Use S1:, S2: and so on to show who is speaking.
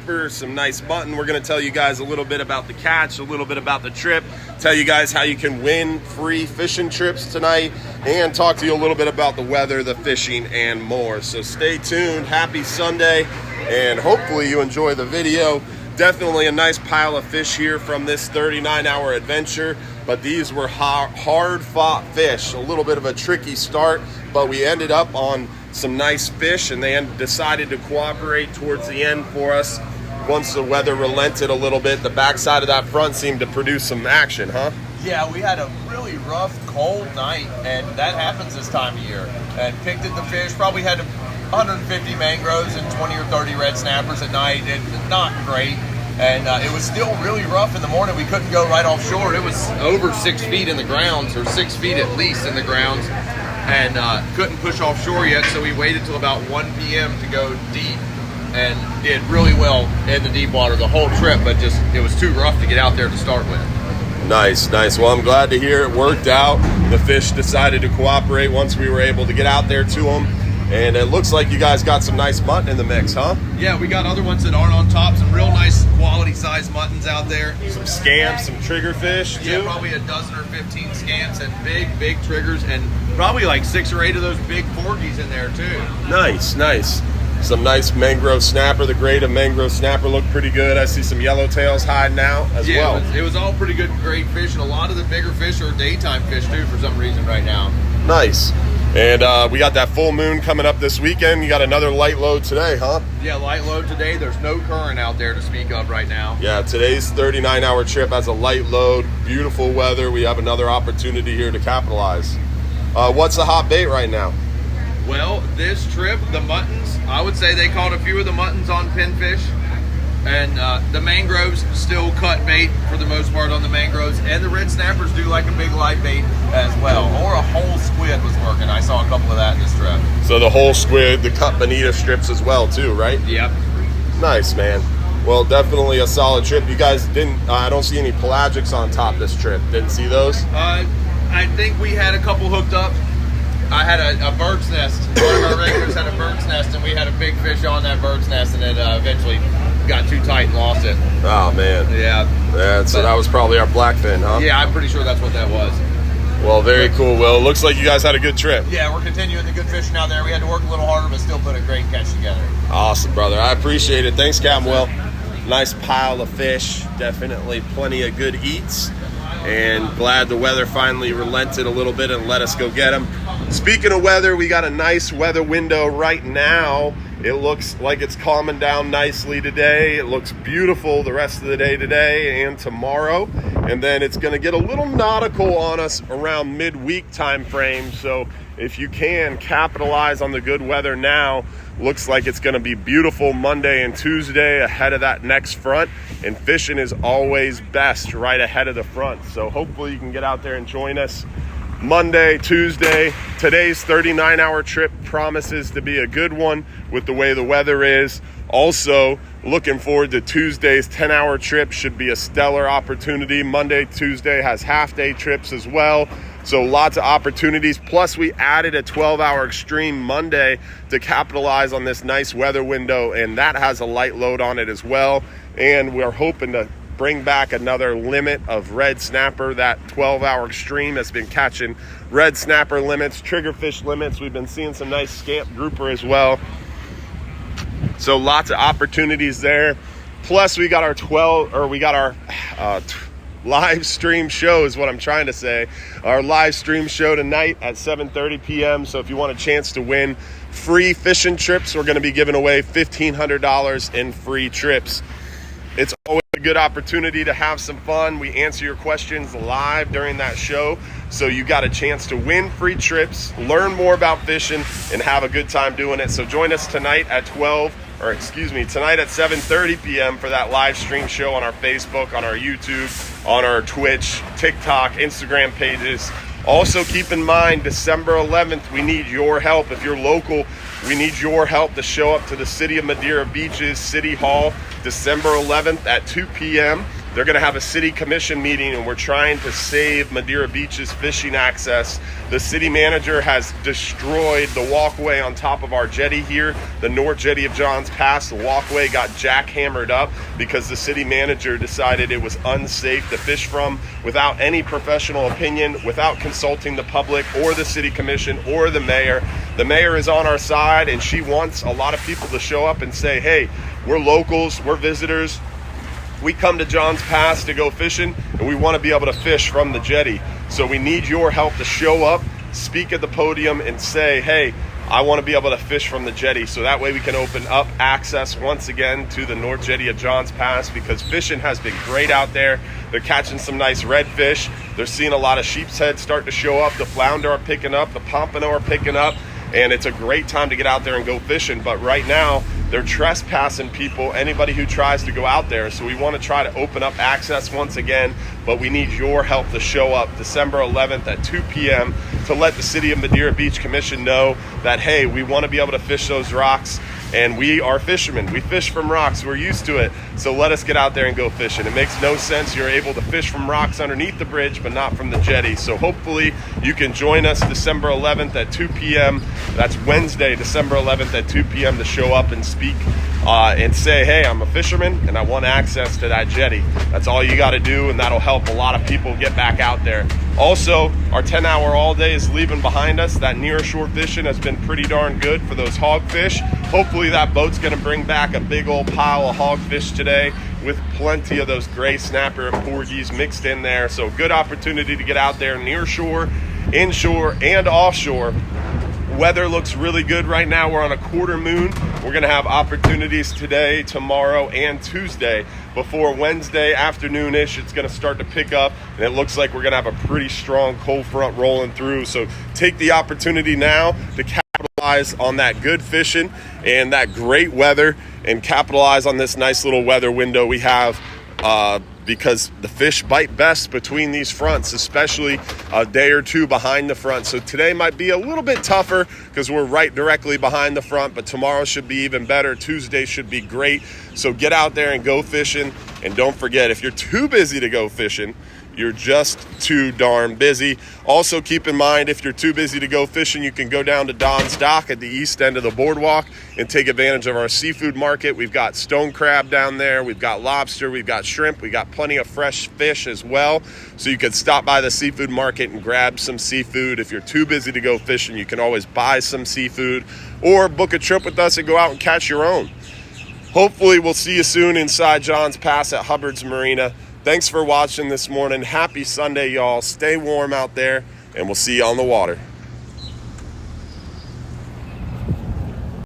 S1: snapper, some nice mutton. We're going to tell you guys a little bit about the catch, a little bit about the trip, tell you guys how you can win free fishing trips tonight, and talk to you a little bit about the weather, the fishing, and more. So stay tuned. Happy Sunday, and hopefully you enjoy the video. Definitely a nice pile of fish here from this 39-hour adventure, but these were hard-fought fish. A little bit of a tricky start, but we ended up on some nice fish, and they decided to cooperate towards the end for us. Once the weather relented a little bit, the backside of that front seemed to produce some action, huh?
S2: Yeah, we had a really rough, cold night, and that happens this time of year. And picked at the fish, probably had 150 mangroves and 20 or 30 red snappers at night. Not great. And it was still really rough in the morning. We couldn't go right offshore. It was over 6 feet in the grounds, or 6 feet at least in the grounds, and couldn't push offshore yet. So we waited till about 1 p.m. to go deep, and did really well in the deep water the whole trip. But just it was too rough to get out there to start with.
S1: Nice. Well, I'm glad to hear it worked out. The fish decided to cooperate once we were able to get out there to them. And it looks like you guys got some nice mutton in the mix, huh?
S2: Yeah, we got other ones that aren't on top. Some real nice quality size muttons out there.
S1: Some scamps, some triggerfish, too?
S2: Yeah, probably a dozen or 15 scamps and big triggers, and probably like 6 or 8 of those big porgies in there, too.
S1: Nice. Some nice mangrove snapper. The grade of mangrove snapper looked pretty good. I see some yellowtails hiding out as well.
S2: Yeah, it was all pretty good, great fish, and a lot of the bigger fish are daytime fish, too, for some reason right now.
S1: Nice. And we got that full moon coming up this weekend. You got another light load today, huh?
S2: Yeah, light load today. There's no current out there to speak of right now.
S1: Yeah, today's 39-hour trip has a light load. Beautiful weather. We have another opportunity here to capitalize. What's the hot bait right now?
S2: Well, this trip, the muttons, I would say they caught a few of the muttons on pinfish. And the mangroves still cut bait for the most part on the mangroves. And the red snappers do like a big light bait as well. Or a whole squid was working. I saw a couple of that in this trip.
S1: So the whole squid, the cut bonita strips as well too, right?
S2: Yep.
S1: Nice, man. Well, definitely a solid trip. You guys didn't, I don't see any pelagics on top this trip. Didn't see those?
S2: I think we had a couple hooked up. I had a bird's nest. One of our regulars had a bird's nest, and we had a big fish on that bird's nest, and it eventually got too tight and lost it.
S1: Oh, man.
S2: Yeah.
S1: So that was probably our blackfin, huh?
S2: Yeah, I'm pretty sure that's what that was.
S1: Well, very cool, Will. Looks like you guys had a good trip.
S2: Yeah, we're continuing the good fishing out there. We had to work a little harder, but still put a great catch together.
S1: Awesome, brother. I appreciate it. Thanks, Captain Will. Nice pile of fish. Definitely plenty of good eats. And glad the weather finally relented a little bit and let us go get them. Speaking of weather, we got a nice weather window right now. It looks like it's calming down nicely today. It looks beautiful the rest of the day today and tomorrow. And then it's going to get a little nautical on us around midweek time frame. So if you can capitalize on the good weather now, looks like it's going to be beautiful Monday and Tuesday ahead of that next front. And fishing is always best right ahead of the front. So hopefully you can get out there and join us Monday, Tuesday. Today's 39-hour trip promises to be a good one with the way the weather is. Also, looking forward to Tuesday's 10-hour trip. Should be a stellar opportunity. Monday, Tuesday has half-day trips as well. So lots of opportunities. Plus, we added a 12-hour extreme Monday to capitalize on this nice weather window, and that has a light load on it as well. And we're hoping to bring back another limit of red snapper. That 12-hour extreme has been catching red snapper limits, triggerfish limits. We've been seeing some nice scamp grouper as well. So lots of opportunities there. Plus, we got our live stream show is what I'm trying to say. Our live stream show tonight at 7:30 p.m. So if you want a chance to win free fishing trips, we're going to be giving away $1,500 in free trips. It's always a good opportunity to have some fun. We answer your questions live during that show. So you got a chance to win free trips, learn more about fishing, and have a good time doing it. So join us tonight at tonight at 7:30 p.m. for that live stream show on our Facebook, on our YouTube, on our Twitch, TikTok, Instagram pages. Also keep in mind, December 11th, we need your help. If you're local, we need your help to show up to the City of Madeira Beach's City Hall, December 11th at 2 p.m. they're going to have a city commission meeting, and we're trying to save Madeira Beach's fishing access. The city manager has destroyed the walkway on top of our jetty here, the north jetty of Johns Pass. The walkway got jackhammered up because the city manager decided it was unsafe to fish from without any professional opinion, without consulting the public or the city commission or the mayor. The mayor is on our side, and she wants a lot of people to show up and say, hey, we're locals, we're visitors. We come to Johns Pass to go fishing, and we want to be able to fish from the jetty. So we need your help to show up, speak at the podium, and say, hey, I want to be able to fish from the jetty. So that way we can open up access once again to the north jetty of Johns Pass, because fishing has been great out there. They're catching some nice redfish. They're seeing a lot of sheep's heads start to show up. The flounder are picking up, the pompano are picking up, and it's a great time to get out there and go fishing. But right now, they're trespassing people, anybody who tries to go out there. So we want to try to open up access once again, but we need your help to show up December 11th at 2 p.m. to let the City of Madeira Beach Commission know that, hey, we want to be able to fish those rocks, and we are fishermen. We fish from rocks. We're used to it. So let us get out there and go fishing. It makes no sense you're able to fish from rocks underneath the bridge, but not from the jetty. So hopefully you can join us December 11th at 2 p.m. That's Wednesday, December 11th at 2 p.m. to show up and speak and say, hey, I'm a fisherman and I want access to that jetty. That's all you got to do, and that'll help a lot of people get back out there. Also, our 10-hour all day is leaving behind us. That near shore fishing has been pretty darn good for those hogfish. Hopefully that boat's going to bring back a big old pile of hogfish today with plenty of those gray snapper and porgies mixed in there. So good opportunity to get out there near shore, inshore, and offshore. Weather looks really good right now. We're on a quarter moon. We're going to have opportunities today, tomorrow, and Tuesday. Before Wednesday afternoon-ish, it's going to start to pick up, and it looks like we're going to have a pretty strong cold front rolling through. So take the opportunity now to capitalize on that good fishing and that great weather, and capitalize on this nice little weather window we have, because the fish bite best between these fronts, especially a day or two behind the front. So today might be a little bit tougher because we're right directly behind the front, but tomorrow should be even better. Tuesday should be great. So get out there and go fishing. And don't forget, if you're too busy to go fishing, you're just too darn busy. Also keep in mind, if you're too busy to go fishing, you can go down to Don's Dock at the east end of the boardwalk and take advantage of our seafood market. We've got stone crab down there. We've got lobster. We've got shrimp. We've got plenty of fresh fish as well. So you could stop by the seafood market and grab some seafood. If you're too busy to go fishing, you can always buy some seafood or book a trip with us and go out and catch your own. Hopefully we'll see you soon inside Johns Pass at Hubbard's Marina. Thanks for watching this morning. Happy Sunday, y'all. Stay warm out there, and we'll see you on the water.